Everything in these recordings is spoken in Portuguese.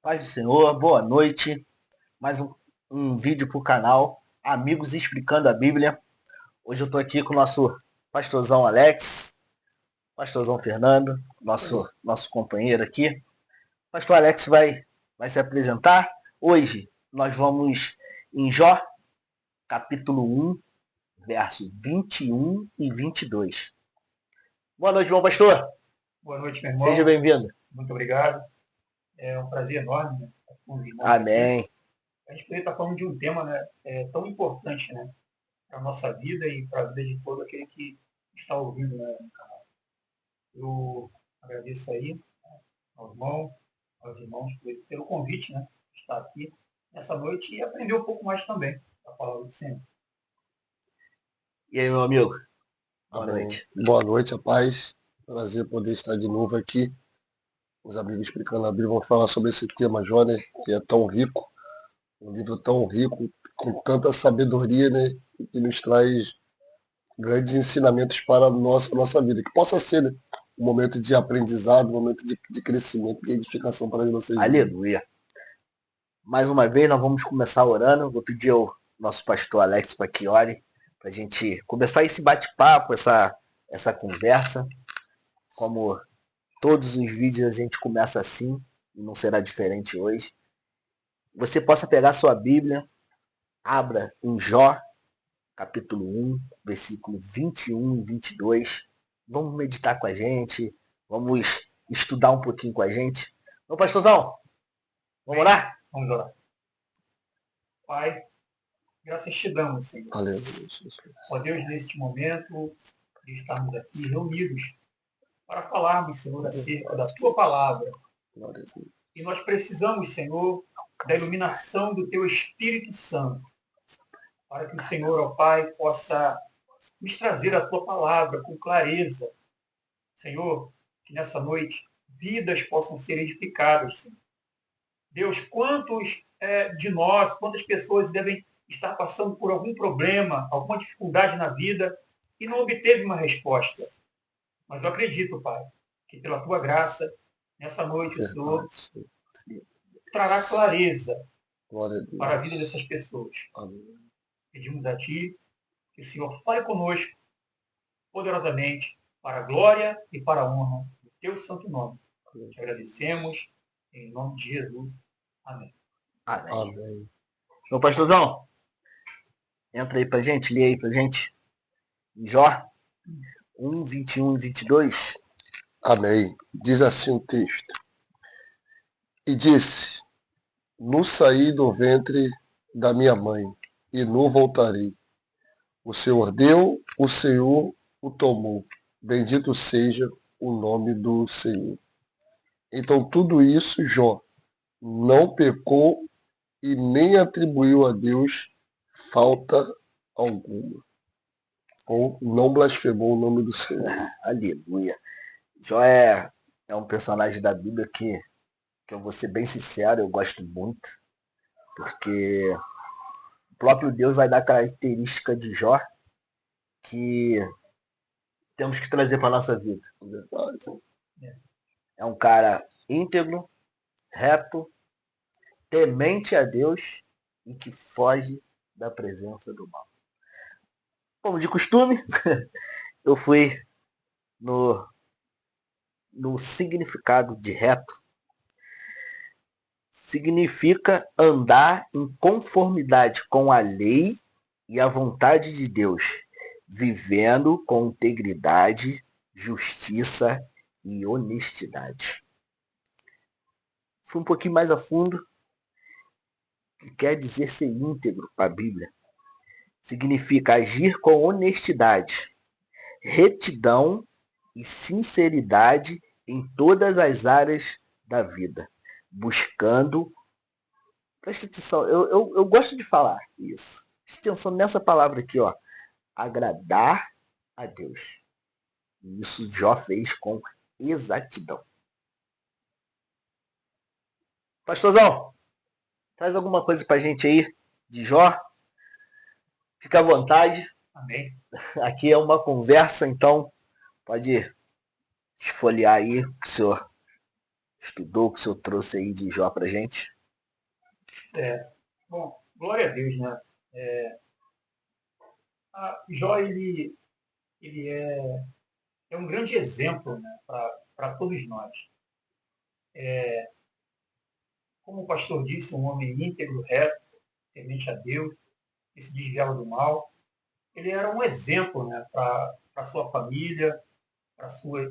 Paz do Senhor, boa noite. Mais um vídeo para o canal Amigos Explicando a Bíblia. Hoje eu estou aqui com o nosso pastorzão Alex, pastorzão Fernando, nosso companheiro aqui. O pastor Alex vai se apresentar. Hoje nós vamos em Jó, capítulo 1, verso 21 e 22. Boa noite, meu pastor. Boa noite, meu irmão. Seja bem-vindo. Muito obrigado. É um prazer enorme, né, estar com os irmãos Amém. aqui. A gente poderia estar falando de um tema, né, tão importante, né, para a nossa vida e para a vida de todo aquele que está ouvindo, né, no canal. Eu agradeço aí, né, aos irmãos pelo convite, né, de estar aqui nessa noite e aprender um pouco mais também da palavra do Senhor. E aí, meu amigo? Boa noite. Boa noite, a paz. Prazer poder estar de novo aqui. Os amigos explicando a Bíblia vão falar sobre esse tema, Jó, né, que é tão rico, um livro tão rico, com tanta sabedoria, né, e que nos traz grandes ensinamentos para a nossa vida. Que possa ser, né, um momento de aprendizado, um momento de crescimento, de edificação para vocês. Aleluia. Mais uma vez, nós vamos começar orando. Vou pedir ao nosso pastor Alex para que ore, para a gente começar esse bate-papo, essa conversa. Como todos os vídeos a gente começa assim, e não será diferente hoje. Você possa pegar sua Bíblia, abra em Jó, capítulo 1, versículo 21 e 22. Vamos meditar com a gente, vamos estudar um pouquinho com a gente. Ô pastorzão, vamos orar? Vamos orar. Pai, graças te damos, Senhor. Aleluia. Ó Deus, neste momento de estarmos aqui reunidos para falarmos, Senhor, acerca da tua palavra. E nós precisamos, Senhor, da iluminação do teu Espírito Santo, para que o Senhor, ó Pai, possa nos trazer a tua palavra com clareza. Senhor, que nessa noite vidas possam ser edificadas, Senhor. Deus, quantos de nós, quantas pessoas devem estar passando por algum problema, alguma dificuldade na vida e não obteve uma resposta. Mas eu acredito, Pai, que pela tua graça, nessa noite o Senhor trará clareza para a vida dessas pessoas. Pedimos a Ti que o Senhor fale conosco poderosamente para a glória e para a honra do Teu santo nome. Te agradecemos em nome de Jesus. Amém. Amém. Meu pastorzão, entra aí pra gente, lê aí pra gente. Jó 1, 21 e 22. Amém. Diz assim o texto. E disse, no saí do ventre da minha mãe, e não voltarei. O Senhor deu, o Senhor o tomou. Bendito seja o nome do Senhor. Então tudo isso Jó não pecou e nem atribuiu a Deus falta alguma. Ou não blasfemou o nome do Senhor. Aleluia. Jó é um personagem da Bíblia que eu vou ser bem sincero, eu gosto muito, porque o próprio Deus vai dar característica de Jó que temos que trazer para nossa vida. É um cara íntegro, reto, temente a Deus e que foge da presença do mal. Como de costume, eu fui no significado de reto. Significa andar em conformidade com a lei e a vontade de Deus, vivendo com integridade, justiça e honestidade. Fui um pouquinho mais a fundo. O que quer dizer ser íntegro para a Bíblia? Significa agir com honestidade, retidão e sinceridade em todas as áreas da vida, buscando. Presta atenção, eu gosto de falar isso. Presta atenção nessa palavra aqui, ó. Agradar a Deus. Isso Jó fez com exatidão. Pastorzão, traz alguma coisa pra gente aí de Jó. Fica à vontade. Amém. Aqui é uma conversa, então pode esfoliar aí o que o senhor estudou, que o senhor trouxe aí de Jó pra gente? Bom, glória a Deus, né? Jó, ele é um grande exemplo, né, para todos nós. Como o pastor disse, um homem íntegro, reto, temente a Deus, que se desviava do mal. Ele era um exemplo, né, para sua família, para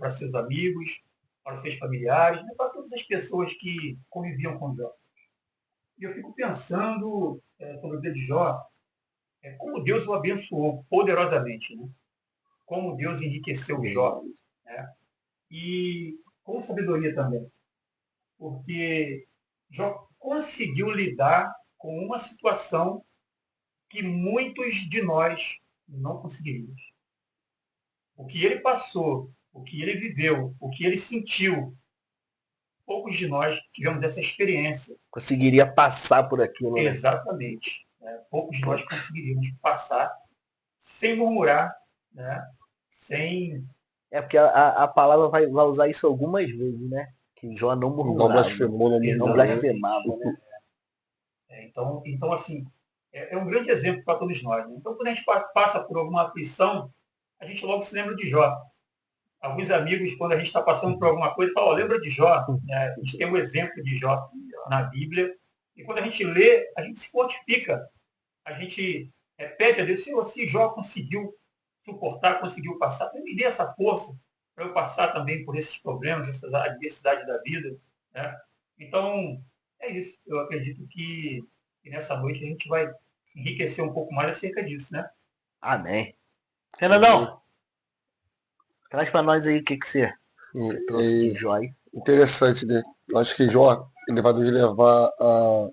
seus amigos, para os seus familiares, né, para todas as pessoas que conviviam com Jó. E eu fico pensando sobre o dia de Jó, como Deus o abençoou poderosamente, né? Como Deus enriqueceu Jó, né? E com sabedoria também, porque Jó conseguiu lidar com uma situação que muitos de nós não conseguiríamos. O que ele passou, o que ele viveu, o que ele sentiu, poucos de nós tivemos essa experiência. Conseguiria passar por aquilo, né? Exatamente. Né? Poucos de nós conseguiríamos passar sem murmurar, né? Sem... Porque a palavra vai usar isso algumas vezes, né? Que Jó não murmurava, não blasfemava, né? Então, assim, é um grande exemplo para todos nós. Né? Então, quando a gente passa por alguma aflição, a gente logo se lembra de Jó. Alguns amigos, quando a gente está passando por alguma coisa, falam, lembra de Jó? A gente tem um exemplo de Jó na Bíblia. E quando a gente lê, a gente se fortifica. A gente pede a Deus, Senhor, se Jó conseguiu suportar, conseguiu passar, me dê essa força para eu passar também por esses problemas, essa adversidade da vida. Né? Então, é isso. Eu acredito que nessa noite a gente vai enriquecer um pouco mais acerca disso, né? Amém. Renanão, traz para nós aí o que você trouxe de Jó aí. Interessante, né? Eu acho que Jó, ele vai nos levar a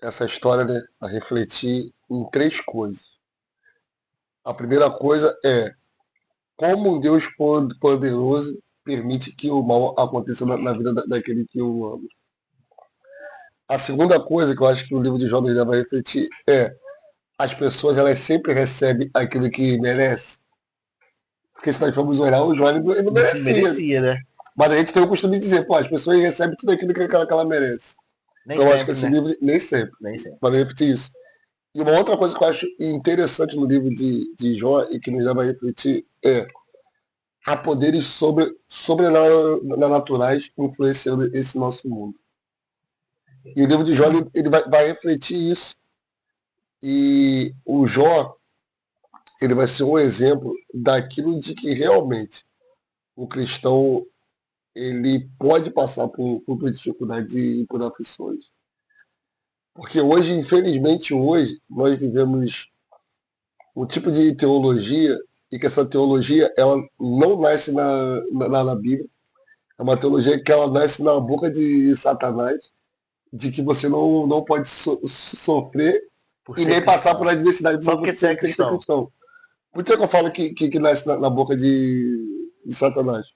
essa história, né, a refletir em 3 coisas. A primeira coisa é como um Deus poderoso permite que o mal aconteça na vida daquele que o ama. A segunda coisa que eu acho que o livro de Jó nos leva a refletir é as pessoas elas sempre recebem aquilo que merecem. Porque se nós formos olhar, o Jó ele não merecia, né? Mas a gente tem o costume de dizer, pô, as pessoas recebem tudo aquilo que ela merece. Nem então sempre, eu acho que esse livro, nem sempre. Mas repetir isso. E uma outra coisa que eu acho interessante no livro de Jó e que nos leva a refletir é há poderes sobrenaturais influenciando esse nosso mundo. E o livro de Jó ele vai refletir isso. E o Jó ele vai ser um exemplo daquilo de que realmente o cristão ele pode passar por dificuldades e por aflições. Porque hoje, infelizmente, nós vivemos um tipo de teologia e que essa teologia ela não nasce na Bíblia. É uma teologia que ela nasce na boca de Satanás, de que você não pode sofrer e nem passar por adversidade só porque você tem que ser cristão. Por que eu falo que nasce na boca de Satanás?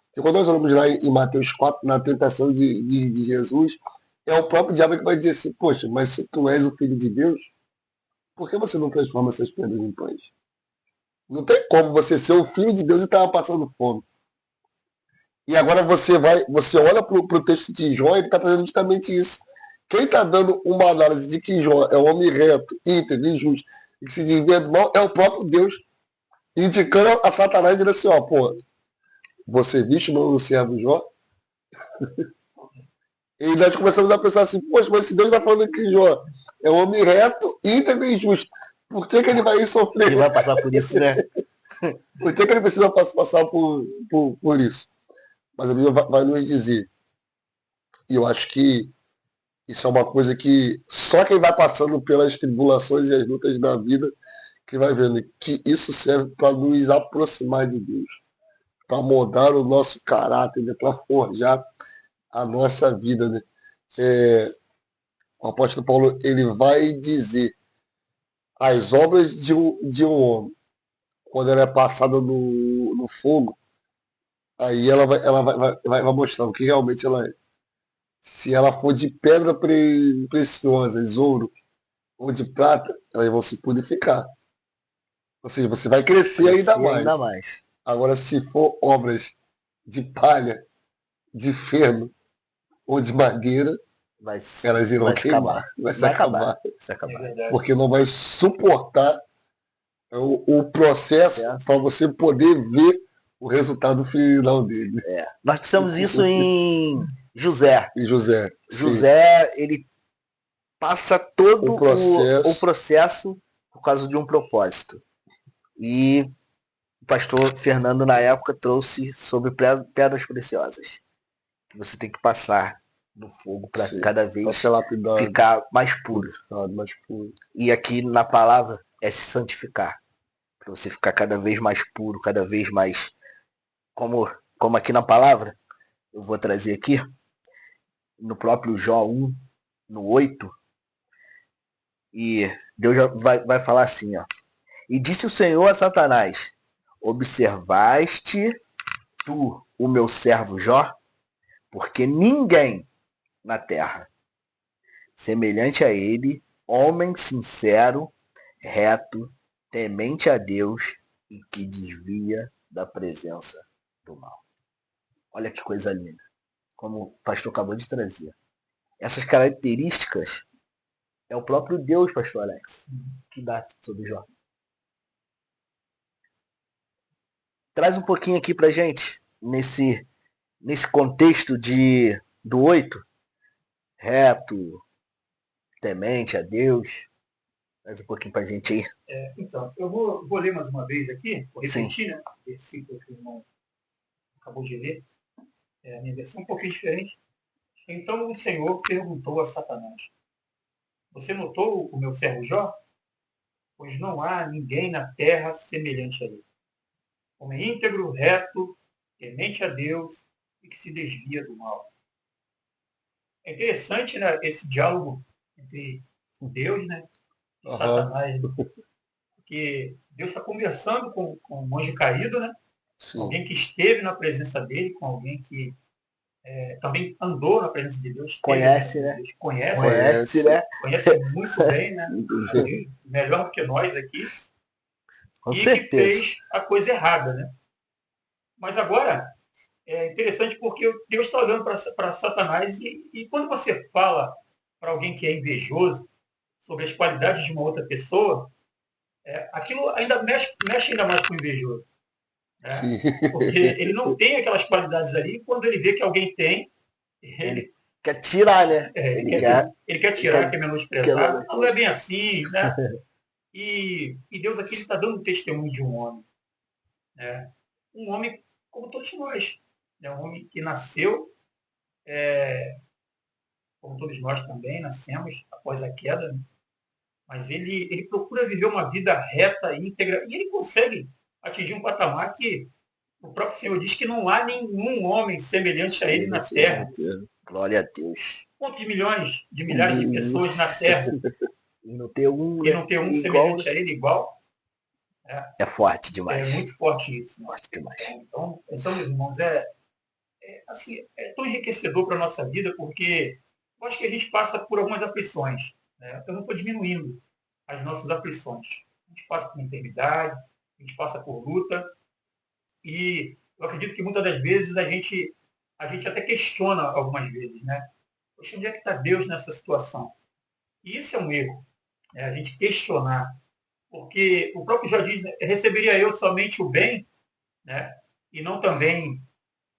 Porque quando nós olhamos lá em Mateus 4, na tentação de Jesus, é o próprio diabo que vai dizer assim, poxa, mas se tu és o Filho de Deus, por que você não transforma essas pedras em pães? Não tem como você ser o Filho de Deus e estar passando fome. E agora você olha para o texto de Jó e ele está trazendo justamente isso. Quem está dando uma análise de que Jó é um homem reto, íntegro e justo, e que se desvia do mal, é o próprio Deus, indicando a Satanás, dizendo assim, ó, pô, você viste no servo Jó? E nós começamos a pensar assim, poxa, mas se Deus está falando que Jó é um homem reto, íntegro e justo, por que ele vai sofrer? Ele vai passar por isso, né? Por que ele precisa passar por isso? Mas a Bíblia vai nos dizer, e eu acho que isso é uma coisa que só quem vai passando pelas tribulações e as lutas da vida que vai vendo que isso serve para nos aproximar de Deus, para moldar o nosso caráter, né? Para forjar a nossa vida. Né? O apóstolo Paulo ele vai dizer as obras de um homem, quando ela é passada no fogo, aí ela vai mostrar o que realmente ela é. Se ela for de pedra preciosa, ouro, ou de prata, elas vão se purificar. Ou seja, você vai crescer ainda mais. Agora, se for obras de palha, de feno, ou de madeira, elas irão queimar. Vai se acabar. Porque não vai suportar o processo para você poder ver o resultado final dele. Nós temos isso em José. José, ele passa todo o processo por causa de um propósito. E o pastor Fernando, na época, trouxe sobre pedras preciosas. Que você tem que passar no fogo para cada vez ficar mais puro. E aqui na palavra é se santificar. Para você ficar cada vez mais puro, cada vez mais... Como aqui na palavra, eu vou trazer aqui, no próprio Jó 1, no 8, e Deus já vai falar assim, ó. E disse o Senhor a Satanás, observaste tu o meu servo Jó? Porque ninguém na terra, semelhante a ele, homem sincero, reto, temente a Deus e que desvia da presença do mal. Olha que coisa linda, como o pastor acabou de trazer. Essas características é o próprio Deus, pastor Alex, que dá sobre Jó. Traz um pouquinho aqui pra gente, nesse contexto do 8, reto, temente a Deus. Traz um pouquinho pra gente aí. Então, eu vou ler mais uma vez aqui, vou repetir, né? O versículo que o irmão acabou de ler. A minha versão é um pouquinho diferente. Então o Senhor perguntou a Satanás, você notou o meu servo Jó? Pois não há ninguém na terra semelhante a ele. Homem íntegro, reto, temente a Deus e que se desvia do mal. É interessante, né, esse diálogo entre Deus, né, e Satanás, né? Porque Deus está conversando com um anjo caído, né? Sim. Alguém que esteve na presença dele, com alguém que também andou na presença de Deus. Conhece, né? Deus. Conhece muito bem, né? Melhor do que nós aqui. Com certeza. Que fez a coisa errada, né? Mas agora, é interessante porque Deus está olhando para Satanás e quando você fala para alguém que é invejoso sobre as qualidades de uma outra pessoa, aquilo ainda mexe ainda mais com o invejoso. Né? Porque ele não tem aquelas qualidades ali, e quando ele vê que alguém tem, ele quer tirar, né? Ele quer tirar, quer menosprezar. Não é bem assim, né? E Deus aqui está dando testemunho de um homem. Né? Um homem como todos nós. É um homem que nasceu, como todos nós também, nascemos após a queda, né? Mas ele procura viver uma vida reta, íntegra, e ele consegue atingir um patamar que o próprio Senhor diz que não há nenhum homem semelhante a ele na terra. Glória a Deus. Quantos milhões de milhares de pessoas na terra e não ter um semelhante a ele igual? É forte demais. É muito forte isso. Né? Forte demais. Então, meus irmãos, assim, é tão enriquecedor para a nossa vida, porque eu acho que a gente passa por algumas aflições. Né? Eu não estou diminuindo as nossas aflições. A gente passa por enfermidade, a gente passa por luta, e eu acredito que muitas das vezes a gente até questiona algumas vezes, né? Poxa, onde é que está Deus nessa situação? E isso é um erro, né? A gente questionar. Porque o próprio Jó diz, né, receberia eu somente o bem, né? E não também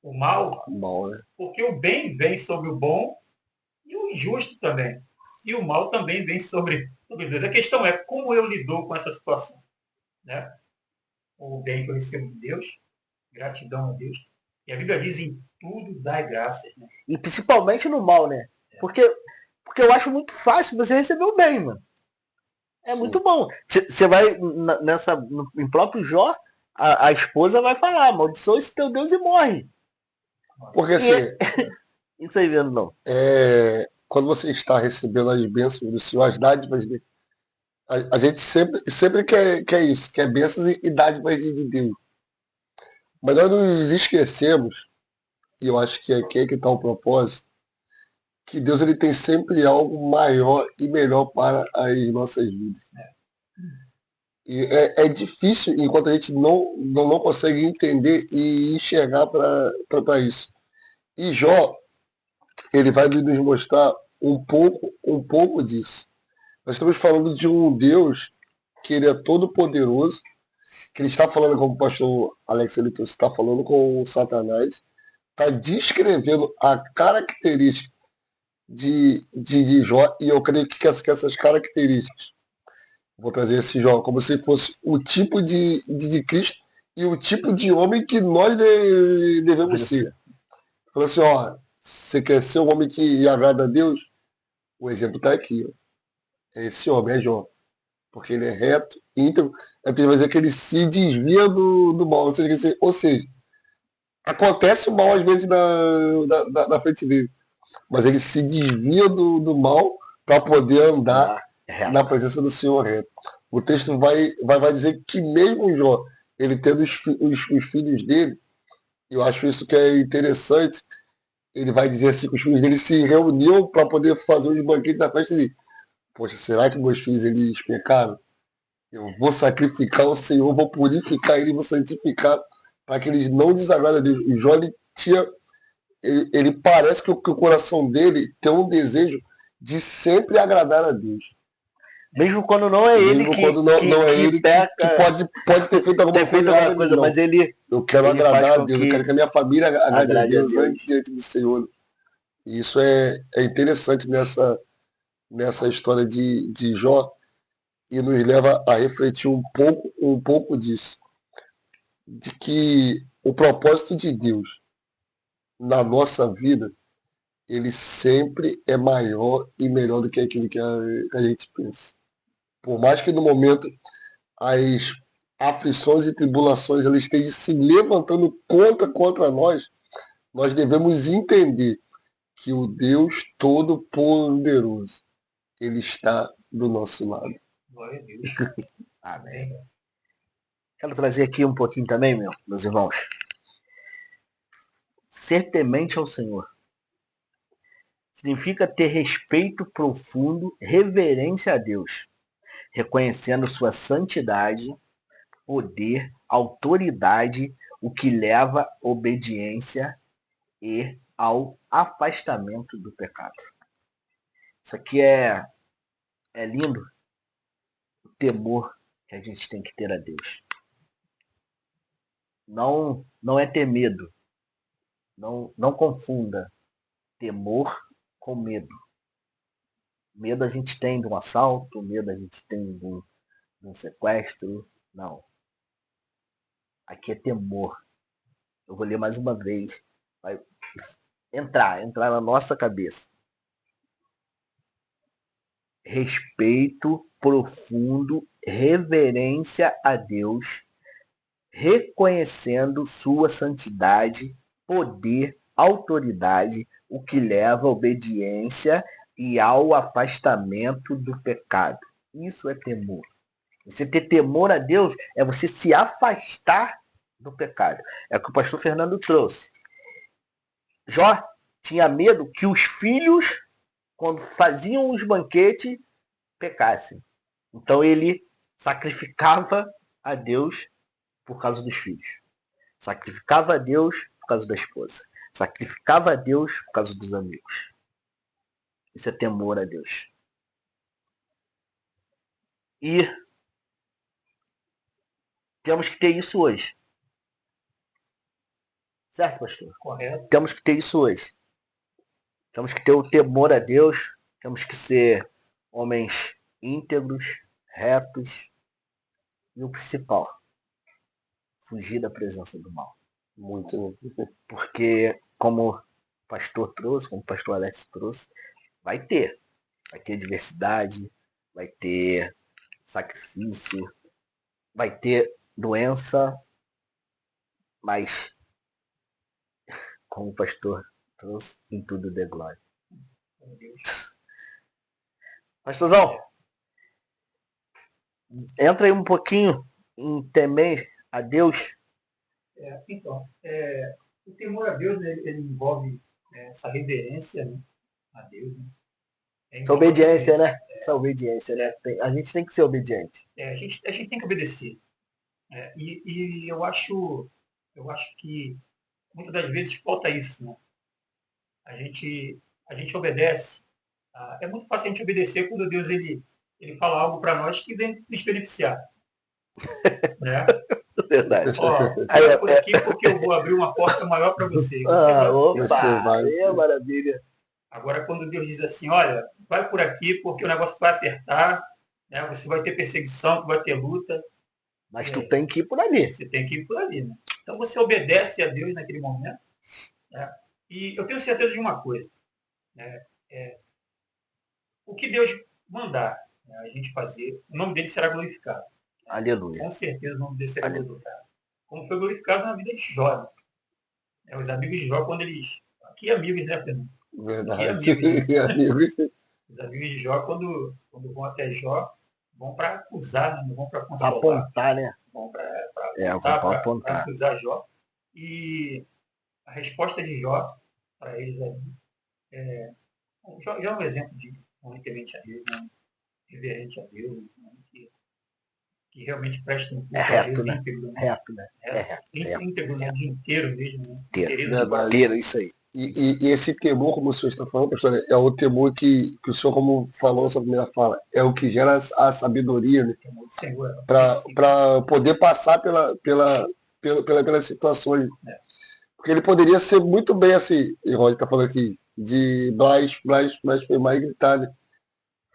o mal, né? Porque o bem vem sobre o bom e o injusto também. E o mal também vem sobre Deus. A questão é como eu lido com essa situação. Né? O bem que eu recebo de Deus, gratidão a Deus. E a Bíblia diz em tudo dai graças. Né? E principalmente no mal, né? Porque eu acho muito fácil você receber o bem, mano. É muito bom. Você vai em próprio Jó, a esposa vai falar, amaldiçoa esse teu Deus e morre. Porque assim... Isso aí vendo não. Quando você está recebendo as bênçãos do Senhor, as dádivas dele, a gente sempre quer isso, quer bênçãos e dádivas de Deus. Mas nós nos esquecemos, e eu acho que aqui é que está o propósito, que Deus ele tem sempre algo maior e melhor para as nossas vidas. E é difícil enquanto a gente não consegue entender e enxergar para isso. E Jó, ele vai nos mostrar um pouco disso. Nós estamos falando de um Deus que ele é todo poderoso, que ele está falando, como o pastor Alex Elito está falando com o Satanás, está descrevendo a característica de Jó, e eu creio que essas características, vou trazer esse Jó como se fosse o tipo de Cristo e o tipo de homem que nós devemos ser. Falou assim, ó, você quer ser um homem que agrada a Deus? O exemplo está aqui, ó. Esse homem é Jó. Porque ele é reto, íntegro, então vai dizer que ele se desvia do mal. Ou seja, acontece o mal às vezes na frente dele, mas ele se desvia do mal para poder andar na presença do Senhor reto. O texto vai dizer que mesmo Jó, ele tendo os filhos dele, eu acho isso que é interessante, ele vai dizer assim que os filhos dele se reuniam para poder fazer os banquetes da festa dele. Poxa, será que meus filhos eles pecaram? Eu vou sacrificar o Senhor, vou purificar ele, vou santificar para que eles não desagradem a Deus. O Jó ele parece que o coração dele tem um desejo de sempre agradar a Deus. Mesmo quando não é ele Mesmo quando não é ele peca, que pode ter feito alguma coisa, mas ele eu quero ele agradar a Deus, eu quero que a minha família agrade a Deus, Deus diante do Senhor. E isso é interessante nessa história de Jó, e nos leva a refletir um pouco disso, de que o propósito de Deus na nossa vida, ele sempre é maior e melhor do que aquilo que a gente pensa. Por mais que no momento as aflições e tribulações elas estejam se levantando contra nós devemos entender que o Deus Todo-Poderoso, ele está do nosso lado. Glória a Deus. Amém. Quero trazer aqui um pouquinho também, meus irmãos. Ser temente ao Senhor significa ter respeito profundo, reverência a Deus, reconhecendo sua santidade, poder, autoridade, o que leva à obediência e ao afastamento do pecado. Isso aqui é lindo, o temor que a gente tem que ter a Deus. Não é ter medo. Não confunda temor com medo. Medo a gente tem de um assalto, medo a gente tem de um sequestro. Não. Aqui é temor. Eu vou ler mais uma vez. Vai entrar na nossa cabeça. Respeito profundo, reverência a Deus, reconhecendo sua santidade, poder, autoridade, o que leva à obediência e ao afastamento do pecado. Isso é temor. Você ter temor a Deus é você se afastar do pecado. É o que o pastor Fernando trouxe. Jó tinha medo que os filhos, quando faziam os banquetes, pecassem. Então ele sacrificava a Deus por causa dos filhos. Sacrificava a Deus por causa da esposa. Sacrificava a Deus por causa dos amigos. Isso é temor a Deus. E temos que ter isso hoje. Certo, pastor? Correto. Temos que ter isso hoje. Temos que ter o temor a Deus. Temos que ser homens íntegros, retos. E o principal, fugir da presença do mal. Muito. Porque, como o pastor trouxe, como o pastor Alex trouxe, vai ter diversidade, vai ter sacrifício, vai ter doença, mas, como o pastor trouxe, em tudo dê glória. Pastorzão, entra aí um pouquinho em temer a Deus. Então, o temor a Deus, ele envolve essa reverência, né, a Deus. Né? Essa obediência, né? Essa obediência, né? A gente tem que ser obediente. A gente tem que obedecer. E eu acho que muitas das vezes falta isso, né? A gente a gente obedece. É muito fácil a gente obedecer quando Deus ele fala algo para nós que vem nos beneficiar. Né? Verdade. Vai por aqui porque eu vou abrir uma porta maior para você. Opa, maravilha. Agora, quando Deus diz assim, olha, vai por aqui porque o negócio vai apertar, né? Você vai ter perseguição, vai ter luta. Mas tu tem que ir por ali. Você tem que ir por ali. Né? Então você obedece a Deus naquele momento. Né? E eu tenho certeza de uma coisa. Né? O que Deus mandar, né, a gente fazer, o nome dele será glorificado. Aleluia. Com certeza o nome dele será glorificado. Como foi glorificado na vida de Jó. Né? Os amigos de Jó, quando eles... Que amigos, né, Fernando? Verdade. Amigos. Os amigos de Jó, quando vão até Jó, vão para acusar, né? Não vão para consolar. Apontar, né? Vão para apontar. Acusar Jó. E a resposta de Jó para eles Jó é um exemplo de um reverente a Deus, né? Reverente a Deus, né? Que realmente presta um culto a Deus íntegro. Né? Reto, né? Íntegro, né? De inteiro mesmo. Né? Inteiro, isso aí. E esse temor, como o senhor está falando, pastor, é o temor que o senhor, como falou na sua primeira fala, é o que gera a sabedoria, né? Para poder passar pelas situações. Porque ele poderia ser muito bem assim, e o Roger está falando aqui, de blasfemar e gritar, né?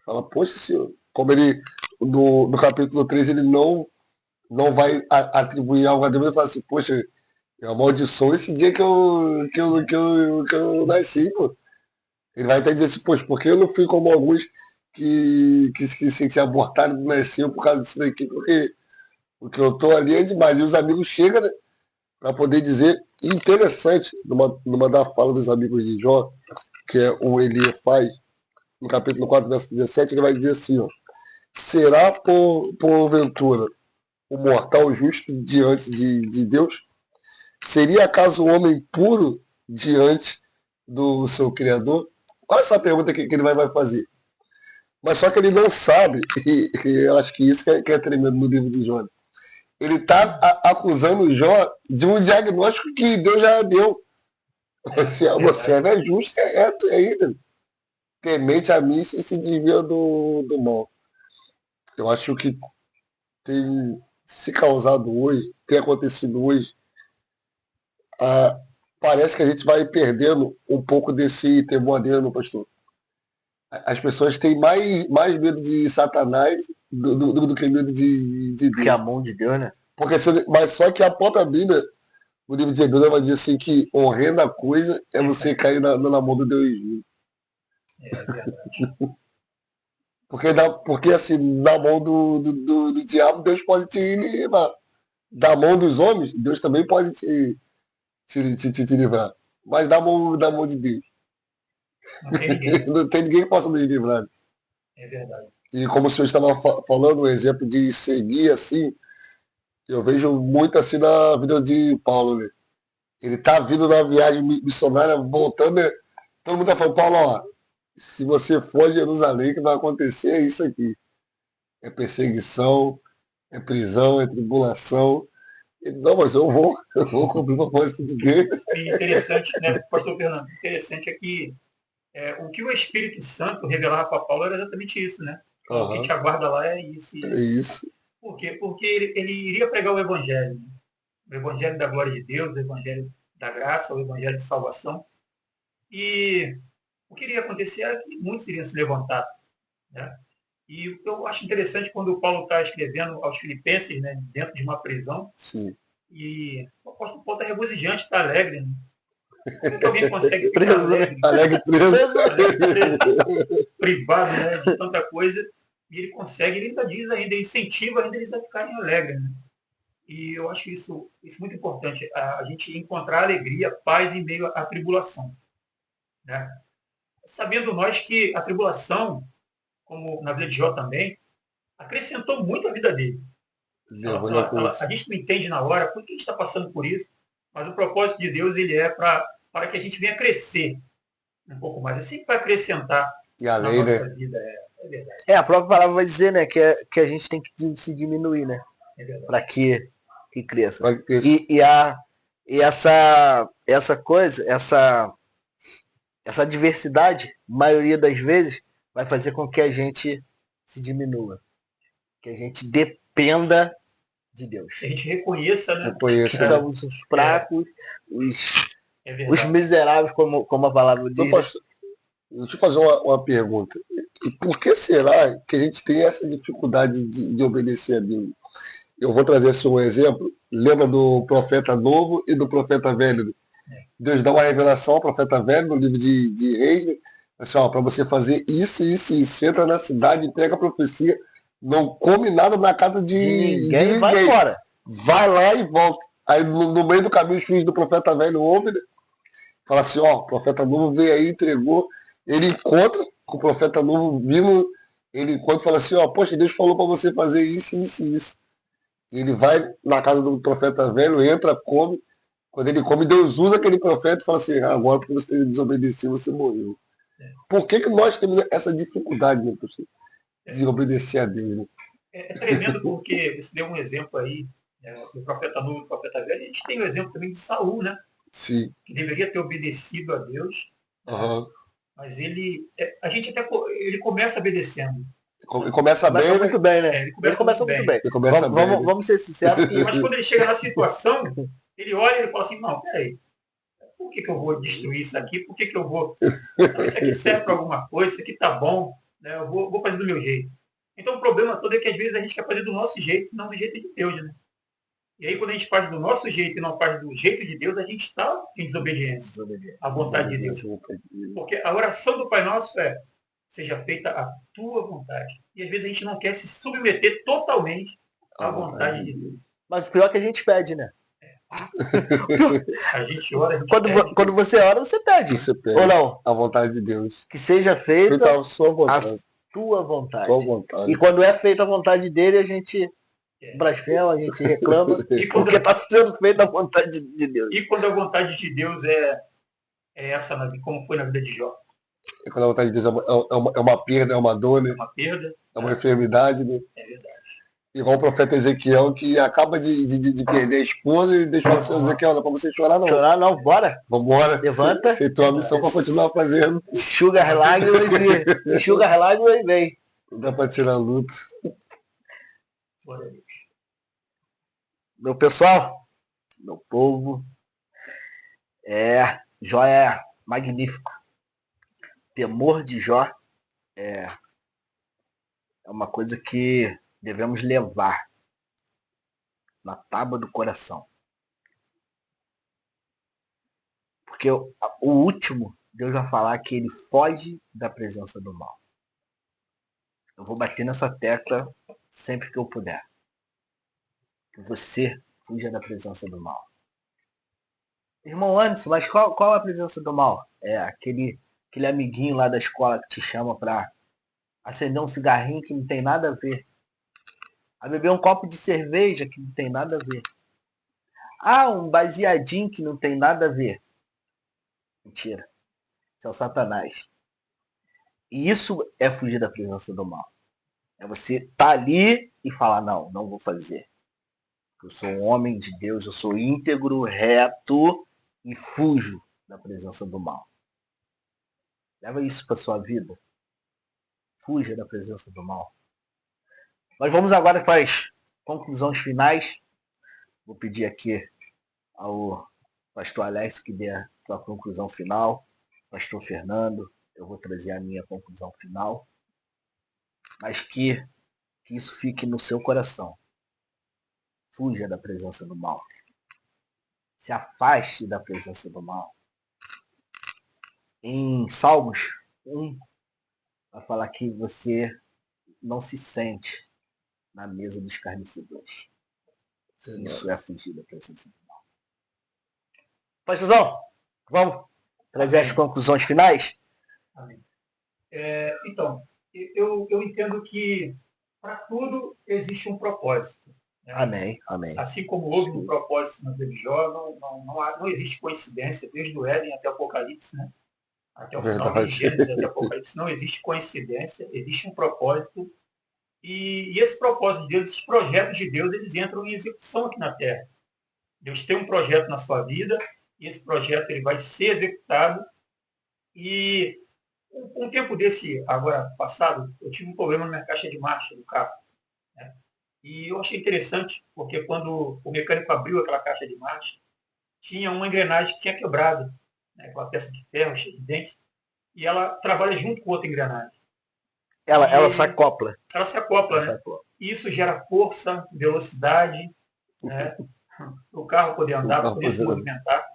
Fala, poxa, senhor, como ele, no capítulo 3, ele não vai atribuir algo a Deus, ele fala assim, poxa, eu amaldiçoo esse dia que eu nasci, pô. Ele vai até dizer assim, poxa, porque eu não fui como alguns que se abortaram e nasceram por causa disso daqui, porque eu tô ali é demais. E os amigos chegam, né, para poder dizer, interessante, numa da fala dos amigos de Jó, que é o Eliefaz, no capítulo 4, verso 17, ele vai dizer assim, ó, será porventura o mortal justo diante de Deus? Seria acaso o homem puro diante do seu Criador? Olha essa pergunta que ele vai fazer. Mas só que ele não sabe, e eu acho que isso que é tremendo no livro de Jó. Ele está acusando Jó de um diagnóstico que Deus já deu. Você é justo, é reto, é ídolo. Temente a mim se desvia do mal. Eu acho que tem se causado hoje, tem acontecido hoje, parece que a gente vai perdendo um pouco desse temor a Deus, meu pastor. As pessoas têm mais medo de Satanás do que medo de Deus. Que é a mão de Deus, né? Porque, mas só que a própria Bíblia, o livro de Hebreus, vai dizer assim que horrenda coisa é você cair na mão do Deus vivo. É verdade. Porque assim, na mão do diabo, Deus pode te livrar. Da mão dos homens, Deus também pode te livrar. Mas da mão de Deus. Não tem ninguém que possa nos livrar. É verdade. E como o senhor estava falando, um exemplo de seguir assim, eu vejo muito assim na vida de Paulo, né? Ele tá vindo na viagem missionária, voltando, né? Todo mundo tá falando, Paulo, ó, se você for a Jerusalém, o que vai acontecer é isso aqui. É perseguição, é prisão, é tribulação. Não, mas eu vou cumprir o propósito de Deus. E interessante, né, pastor Fernando, interessante é que o que o Espírito Santo revelava para Paulo era exatamente isso, né? O que te aguarda lá é isso. É isso. Por quê? Porque ele iria pregar o Evangelho. Né? O Evangelho da glória de Deus, o Evangelho da graça, o Evangelho de salvação. E o que iria acontecer era que muitos iriam se levantar. Né? E eu acho interessante quando o Paulo está escrevendo aos Filipenses, né, dentro de uma prisão. Sim. E o apóstolo Paulo está regozijante, está alegre. Né? Como que alguém consegue ficar preso, alegre preso? Privado, né, de tanta coisa, e ele consegue, ele ainda diz ainda, incentiva ainda eles a ficarem alegres. Né? E eu acho isso muito importante, a gente encontrar alegria, paz em meio à tribulação. Né? Sabendo nós que a tribulação, como na vida de Jó também, acrescentou muito a vida dele. A gente não entende na hora por que a gente está passando por isso, mas o propósito de Deus ele é para que a gente venha crescer um pouco mais. É sempre para acrescentar e além, na nossa vida. É verdade. A própria palavra vai dizer, né, que a gente tem que se diminuir, né? Para que cresça. E essa coisa, essa diversidade, maioria das vezes, vai fazer com que a gente se diminua. Que a gente dependa de Deus. Que a gente reconheça, né? Que somos os fracos, os miseráveis, como a palavra diz. Pastor, deixa eu fazer uma pergunta. E por que será que a gente tem essa dificuldade de obedecer a Deus? Eu vou trazer assim um exemplo. Lembra do profeta novo e do profeta velho? Deus dá uma revelação ao profeta velho no livro de Reis, assim, para você fazer isso, isso, isso. Entra na cidade, entrega a profecia, não come nada na casa de ninguém. Vai embora. Vai lá e volta. Aí no meio do caminho os filhos do profeta velho ouvem, né? Fala assim, ó, o profeta novo veio aí, entregou. Ele encontra com o profeta novo vindo, ele encontra e fala assim, ó, poxa, Deus falou para você fazer isso, isso e isso. Ele vai na casa do profeta velho, entra, come. Quando ele come, Deus usa aquele profeta e fala assim, agora porque você desobedeceu, você morreu. Por que nós temos essa dificuldade, né, professor, de obedecer a Deus? Né? É tremendo porque você deu um exemplo aí, do profeta novo e do profeta velho. A gente tem o exemplo também de Saul, né? Sim. Que deveria ter obedecido a Deus. Uhum. Mas ele começa obedecendo. Ele começa bem, né? Muito bem, né? Ele começa muito bem. Vamos ser sinceros. Mas quando ele chega na situação, ele olha e ele fala assim, não, peraí, por que eu vou destruir isso aqui? Por que eu vou... Não, isso aqui serve para alguma coisa, isso aqui tá bom, né? Eu vou fazer do meu jeito. Então o problema todo é que às vezes a gente quer fazer do nosso jeito, não do jeito de Deus, né? E aí quando a gente faz do nosso jeito e não faz do jeito de Deus, a gente está em desobediência à vontade de Deus. Porque a oração do Pai Nosso é, seja feita a tua vontade. E às vezes a gente não quer se submeter totalmente à vontade de Deus. Mas o pior é que a gente pede, né? A gente ora, a gente pede. Quando você ora, você pede. Ou não? A vontade de Deus. Que seja feita a sua vontade. A tua vontade. Tua vontade. E quando é feita a vontade dele, a gente blasfema, a gente reclama, porque está sendo feita a vontade de Deus. E quando a vontade de Deus é essa, como foi na vida de Jó? E quando a vontade de Deus é uma perda, é uma dor, né? É uma perda. É uma enfermidade, né? É verdade. Igual o profeta Ezequiel, que acaba de perder a esposa e deixa assim, Ezequiel, não é para você chorar não. Chorar não, bora. Vambora. Levanta. Você tem uma missão para continuar fazendo. Enxuga as lágrimas e vem. Não dá para tirar a luta. Meu pessoal, meu povo, Jó é magnífico. Temor de Jó é uma coisa que devemos levar na tábua do coração. Porque o último, Deus vai falar que ele foge da presença do mal. Eu vou bater nessa tecla sempre que eu puder. Que você fuja da presença do mal. Irmão Anderson, mas qual é a presença do mal? É aquele amiguinho lá da escola que te chama para acender um cigarrinho que não tem nada a ver. A beber um copo de cerveja que não tem nada a ver. Um baseadinho que não tem nada a ver. Mentira. Isso é o Satanás. E isso é fugir da presença do mal. É você estar ali e falar, não vou fazer. Eu sou um homem de Deus, eu sou íntegro, reto e fujo da presença do mal. Leva isso para sua vida. Fuja da presença do mal. Nós vamos agora para as conclusões finais. Vou pedir aqui ao pastor Alex que dê a sua conclusão final. Pastor Fernando, eu vou trazer a minha conclusão final. Mas que isso fique no seu coração. Fuja da presença do mal. Se afaste da presença do mal. Em Salmos 1, vai falar que você não se sente na mesa dos escarnecedores. Isso é fugir da presença do mal. Pastorzão, vamos trazer as conclusões finais? Amém. Então, eu entendo que para tudo existe um propósito. Né? Amém. Assim como houve um propósito na vida de Jó, não existe coincidência, desde o Éden até o Apocalipse, né? Até o final de Gênesis, até o Apocalipse, não existe coincidência, existe um propósito. E esse propósito de Deus, esses projetos de Deus, eles entram em execução aqui na Terra. Deus tem um projeto na sua vida, e esse projeto ele vai ser executado E um tempo desse, agora passado, eu tive um problema na minha caixa de marcha do carro. Né? E eu achei interessante, porque quando o mecânico abriu aquela caixa de marcha, tinha uma engrenagem que tinha quebrado, né, com a peça de ferro cheia de dentes, e ela trabalha junto com outra engrenagem. Ela se acopla. Ela se acopla, né? E isso gera força, velocidade, né? Para o carro poder andar, para poder se movimentar.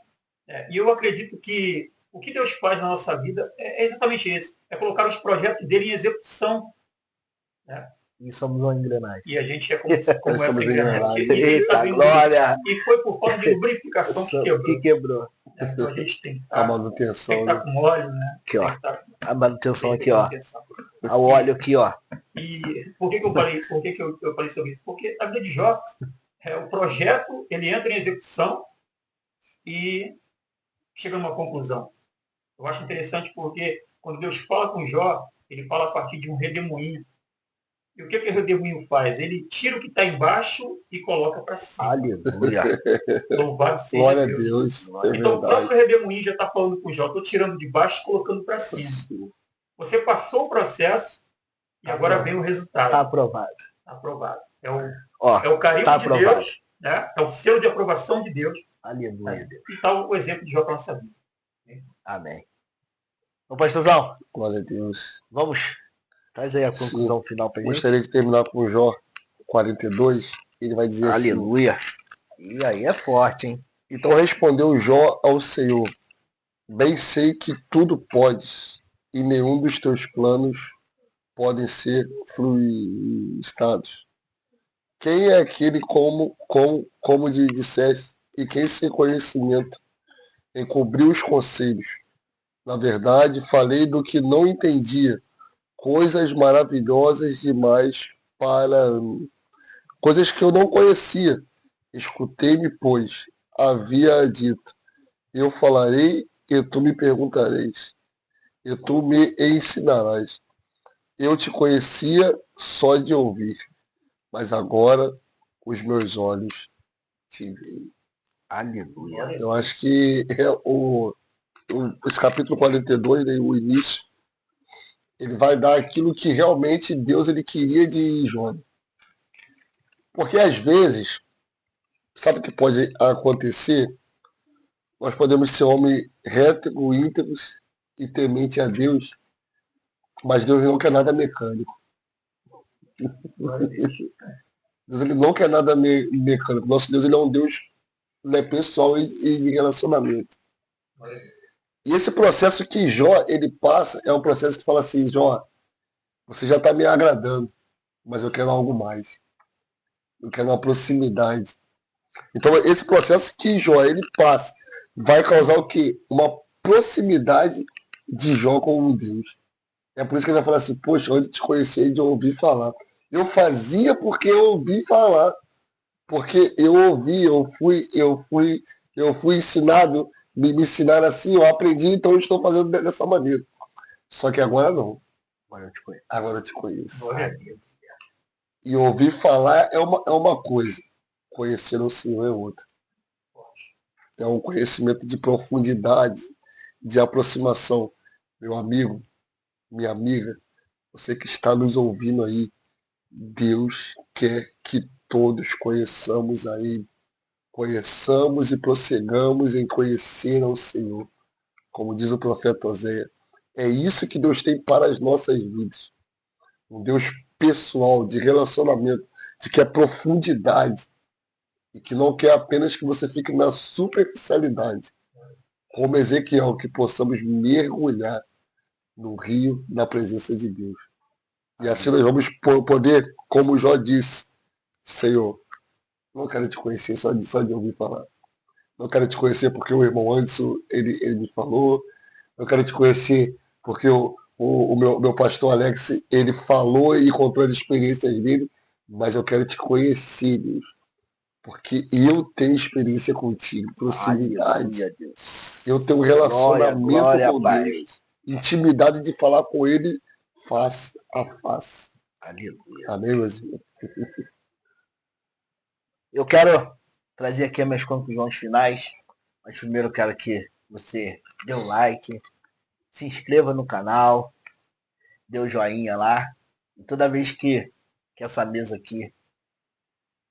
E eu acredito que o que Deus faz na nossa vida é exatamente isso. É colocar os projetos dele em execução. Né? E somos uma engrenagem. E a gente é como essa engrenagem. Eita, glória! E foi por falta de lubrificação que quebrou. Então a gente tem que estar, a manutenção, tem que estar com óleo, né? Aqui, ó. A manutenção aqui, ó. O óleo aqui, ó. E por que eu falei sobre isso? Porque a vida de Jó, o projeto, ele entra em execução e chega a uma conclusão. Eu acho interessante porque quando Deus fala com Jó, ele fala a partir de um redemoinho. E o que o redemoinho faz? Ele tira o que está embaixo e coloca para cima. Aleluia. Louvado seja Glória a Deus. Então o próprio redemoinho já está falando com Jó. Estou tirando de baixo e colocando para cima. Você passou o processo e agora vem o resultado. Está aprovado. Está aprovado. É o carimbo de Deus. Né? É o selo de aprovação de Deus. Aleluia. E está o exemplo de Jó para a nossa vida. Amém. Ô, pastorzão. Glória a Deus. Vamos. Traz aí a conclusão final para gente. Gostaria de terminar com Jó 42. Ele vai dizer assim. Aleluia. E aí é forte, hein? Então respondeu Jó ao Senhor: bem sei que tudo podes, e nenhum dos teus planos podem ser frustrados. Quem é aquele como disseste, e quem sem conhecimento encobriu os conselhos? Na verdade, falei do que não entendia, coisas maravilhosas demais para mim, coisas que eu não conhecia. Escutei-me, pois havia dito: eu falarei e tu me perguntareis, e tu me ensinarás. Eu te conhecia só de ouvir, mas agora os meus olhos te veem. Aleluia. Eu acho que esse capítulo 42, né, o início, ele vai dar aquilo que realmente Deus ele queria de Jó. Porque às vezes, sabe o que pode acontecer? Nós podemos ser homens retos, íntegros e temente a Deus, mas Deus não quer nada mecânico. Deus ele não quer nada mecânico. Nosso Deus ele é um Deus, né, pessoal e de relacionamento. E esse processo que Jó ele passa é um processo que fala assim: Jó, você já está me agradando, mas eu quero algo mais. Eu quero uma proximidade. Então esse processo que Jó ele passa vai causar o quê? Uma proximidade de Jó com Deus. É por isso que ele vai falar assim: poxa, antes de te conhecer e de ouvir falar. Eu fazia porque eu ouvi falar. Porque eu ouvi, eu fui ensinado, me ensinaram assim, eu aprendi, então eu estou fazendo dessa maneira. Só que agora não. Agora eu te conheço. E ouvir falar é uma coisa. Conhecer o Senhor é outra. É um conhecimento de profundidade, de aproximação. Meu amigo, minha amiga, você que está nos ouvindo aí, Deus quer que todos conheçamos a Ele. Conheçamos e prossigamos em conhecer ao Senhor. Como diz o profeta Oséias, é isso que Deus tem para as nossas vidas. Um Deus pessoal, de relacionamento, de que é profundidade. E que não quer apenas que você fique na superficialidade. Como Ezequiel, que possamos mergulhar no rio da presença de Deus. E assim nós vamos poder, como Jó disse, Senhor, não quero te conhecer só de ouvir falar. Não quero te conhecer porque o irmão Anderson, ele me falou. Não quero te conhecer porque o meu pastor Alex, ele falou e contou as experiências dele. Mas eu quero te conhecer, Deus. Porque eu tenho experiência contigo, proximidade. Eu tenho um relacionamento com Deus. Intimidade de falar com Ele face a face. Aleluia. Amém, meus irmãos? Eu quero trazer aqui as minhas conclusões finais, mas primeiro eu quero que você dê um like, se inscreva no canal, dê o joinha lá. E toda vez que essa mesa aqui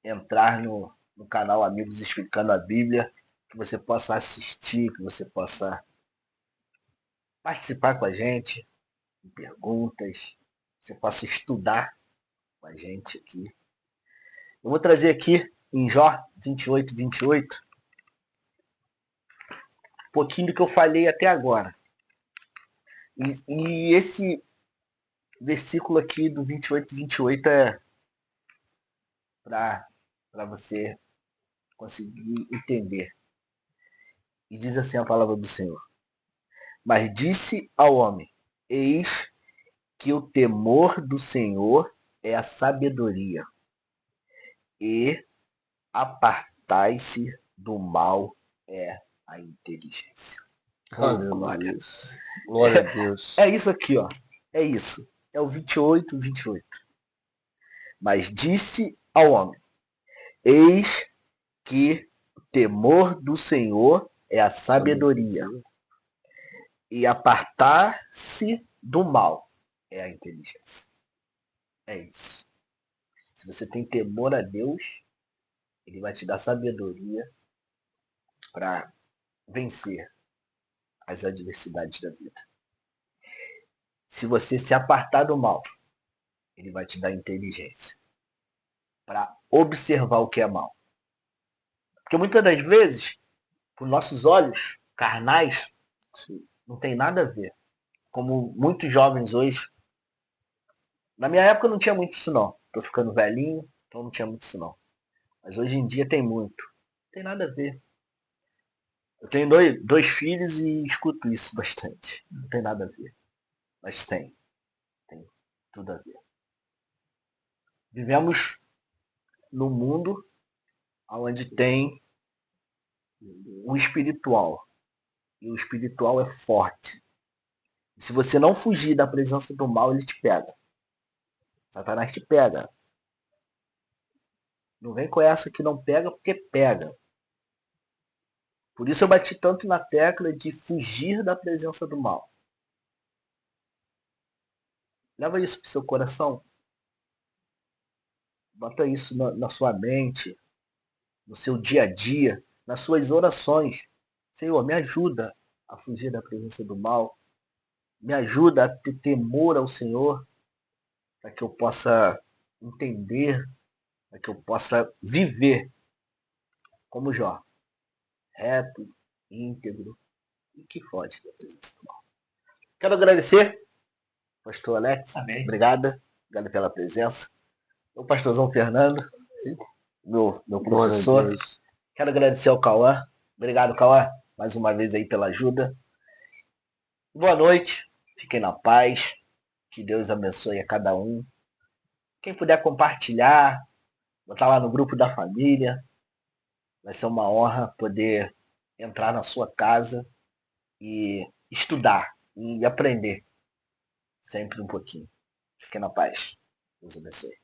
entrar no canal Amigos Explicando a Bíblia, que você possa assistir, que você possa participar com a gente, com perguntas, você possa estudar com a gente aqui. Eu vou trazer aqui em Jó 28, 28, um pouquinho do que eu falei até agora. E esse versículo aqui do 28, 28 é para você conseguir entender. E diz assim a palavra do Senhor: mas disse ao homem, eis que o temor do Senhor é a sabedoria, e apartai-se do mal é a inteligência. Aleluia. Glória a Deus. É isso aqui, ó. É isso. É o 28, 28. Mas disse ao homem, eis que o temor do Senhor é a sabedoria, e apartar-se do mal é a inteligência. É isso. Se você tem temor a Deus, Ele vai te dar sabedoria para vencer as adversidades da vida. Se você se apartar do mal, Ele vai te dar inteligência para observar o que é mal. Porque muitas das vezes, por nossos olhos carnais, não tem nada a ver. Como muitos jovens hoje. Na minha época não tinha muito isso não. Tô ficando velhinho, então não tinha muito isso não. Mas hoje em dia tem muito. Não tem nada a ver. Eu tenho dois filhos e escuto isso bastante. Não tem nada a ver. Mas tem. Tem tudo a ver. Vivemos num mundo onde tem o espiritual. E o espiritual é forte. E se você não fugir da presença do mal, ele te pega. Satanás te pega. Não vem com essa que não pega, porque pega. Por isso eu bati tanto na tecla de fugir da presença do mal. Leva isso pro seu coração. Bota isso na sua mente, no seu dia a dia, nas suas orações. Senhor, me ajuda a fugir da presença do mal. Me ajuda a ter temor ao Senhor, para que eu possa entender, para que eu possa viver como Jó, reto, íntegro e que foge da presença do mal. Quero agradecer, pastor Alex. Amém. Obrigado pela presença. O pastorzão Fernando, meu professor. Quero agradecer ao Cauã. Obrigado, Cauã, mais uma vez aí pela ajuda. Boa noite, fiquem na paz, que Deus abençoe a cada um. Quem puder compartilhar, botar lá no grupo da família, vai ser uma honra poder entrar na sua casa e estudar e aprender sempre um pouquinho. Fiquem na paz. Deus abençoe.